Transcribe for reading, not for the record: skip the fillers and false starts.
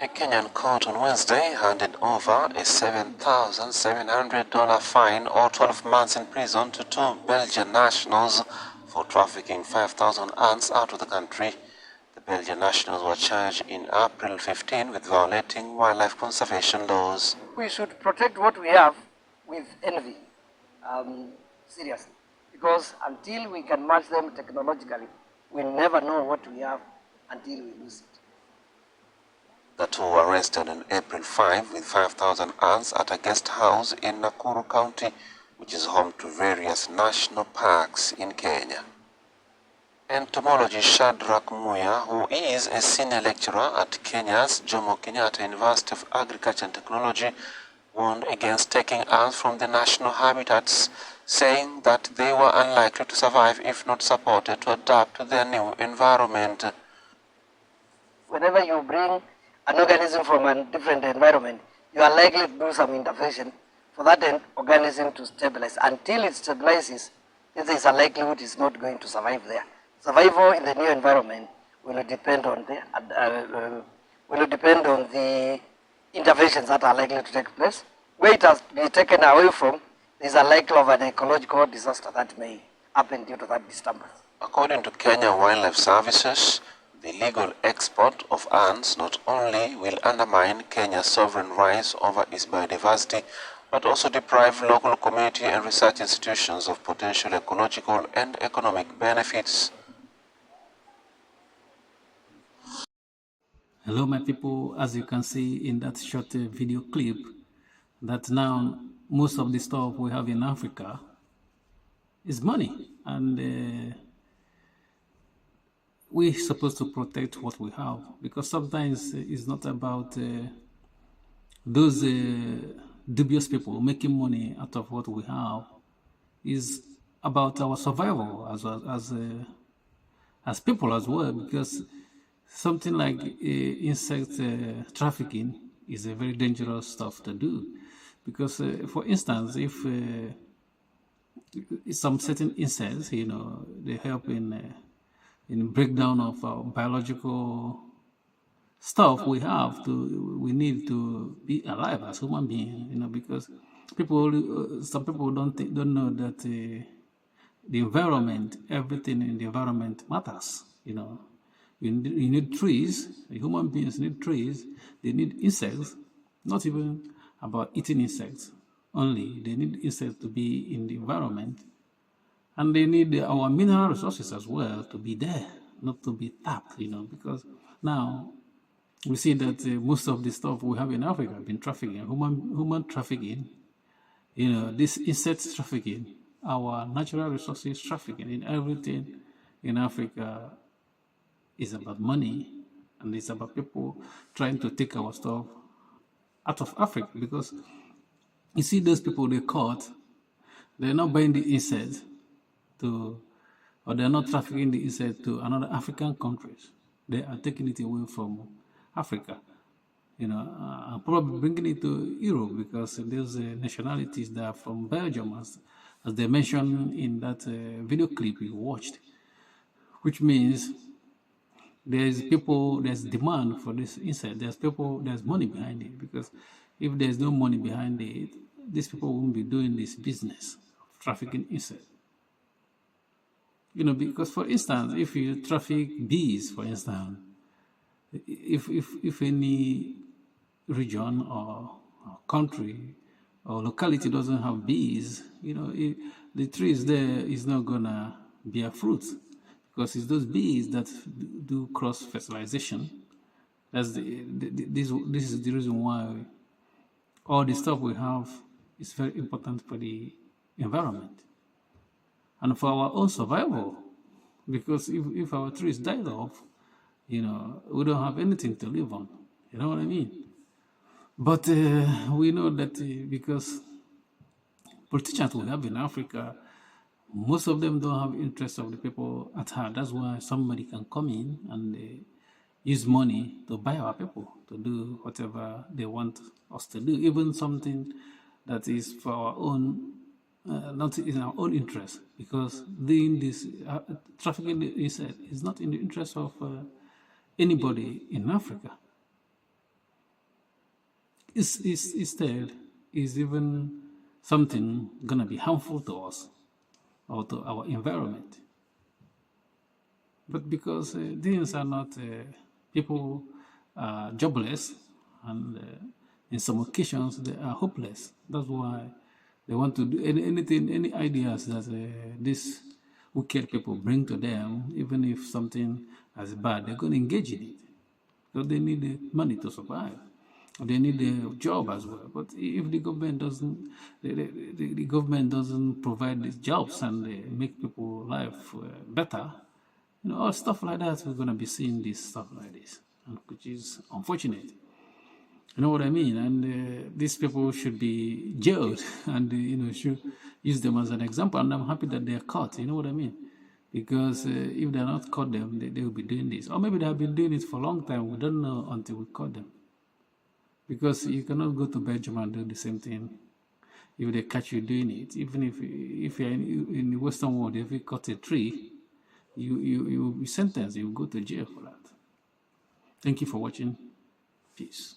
A Kenyan court on Wednesday handed over a $7,700 fine or 12 months in prison to two Belgian nationals for trafficking 5,000 ants out of the country. The Belgian nationals were charged in April 15 with violating wildlife conservation laws. We should protect what we have with envy, seriously, because until we can match them technologically, we'll never know what we have until we lose it. The two were arrested on April 5 with 5,000 ants at a guest house in Nakuru County, which is home to various national parks in Kenya. Entomologist Shadrach Muya, who is a senior lecturer at Kenya's Jomo Kenyatta University of Agriculture and Technology, warned against taking ants from the national habitats, saying that they were unlikely to survive if not supported to adapt to their new environment. Whenever you bring an organism from a different environment, you are likely to do some intervention for that organism to stabilize. Until it stabilizes, there is a likelihood it's not going to survive there. Survival in the new environment will depend on the interventions that are likely to take place. Where it has been taken away from, there is a likelihood of an ecological disaster that may happen due to that disturbance. According to Kenya Wildlife Services, the illegal export of ants not only will undermine Kenya's sovereign rights over its biodiversity, but also deprive local community and research institutions of potential ecological and economic benefits. Hello my people, as you can see in that short video clip, that now most of the stuff we have in Africa is money, and we're supposed to protect what we have, because sometimes it's not about those dubious people making money out of what we have. It's about our survival as people as well, because something like insect trafficking is a very dangerous stuff to do, because for instance, if some certain insects, they help in breakdown of our biological stuff we need to be alive as human beings, because some people don't know that the environment, everything in the environment matters. You need trees. Human beings need trees. They need insects. Not even about eating insects only. They need insects to be in the environment. And they need our mineral resources as well to be there, not to be tapped, because now we see that most of the stuff we have in Africa have been trafficking, human trafficking, this insect trafficking, our natural resources trafficking, in everything in Africa is about money, and it's about people trying to take our stuff out of Africa, because you see those people they caught, they're not buying the insects or they're not trafficking the insect to another African countries. They are taking it away from Africa, probably bringing it to Europe, because there's nationalities that are from Belgium, as they mentioned in that video clip you watched, which means there's demand for this insect. There's money behind it, because if there's no money behind it, these people won't be doing this business of trafficking insects. Because for instance, if you traffic bees, for instance, if any region or country or locality doesn't have bees, the trees there is not gonna bear fruit, because it's those bees that do cross fertilization. This is the reason why all the stuff we have is very important for the environment and for our own survival, because if our trees died off, we don't have anything to live on. You know what I mean? But we know that because politicians we have in Africa, most of them don't have interest of the people at heart. That's why somebody can come in and use money to buy our people to do whatever they want us to do, even something that is for our own, not in our own interest, because doing this trafficking is not in the interest of anybody in Africa. instead is even something gonna be harmful to us or to our environment. But because things are not, people are jobless, and in some occasions they are hopeless. That's why they want to do anything, any ideas that these wicked people bring to them, even if something as bad, they're going to engage in it. Because they need the money to survive. They need a job as well. But if the government doesn't, the government doesn't provide these jobs and make people life better, all stuff like that, we're going to be seeing this stuff like this, and which is unfortunate. You know what I mean? And these people should be jailed, and should use them as an example. And I'm happy that they're caught. You know what I mean? Because if they're not caught, them they will be doing this, or maybe they have been doing it for a long time. We don't know until we caught them. Because you cannot go to Belgium and do the same thing if they catch you doing it. Even if you're in the Western world, if you cut a tree, you will be sentenced. You will go to jail for that. Thank you for watching. Peace.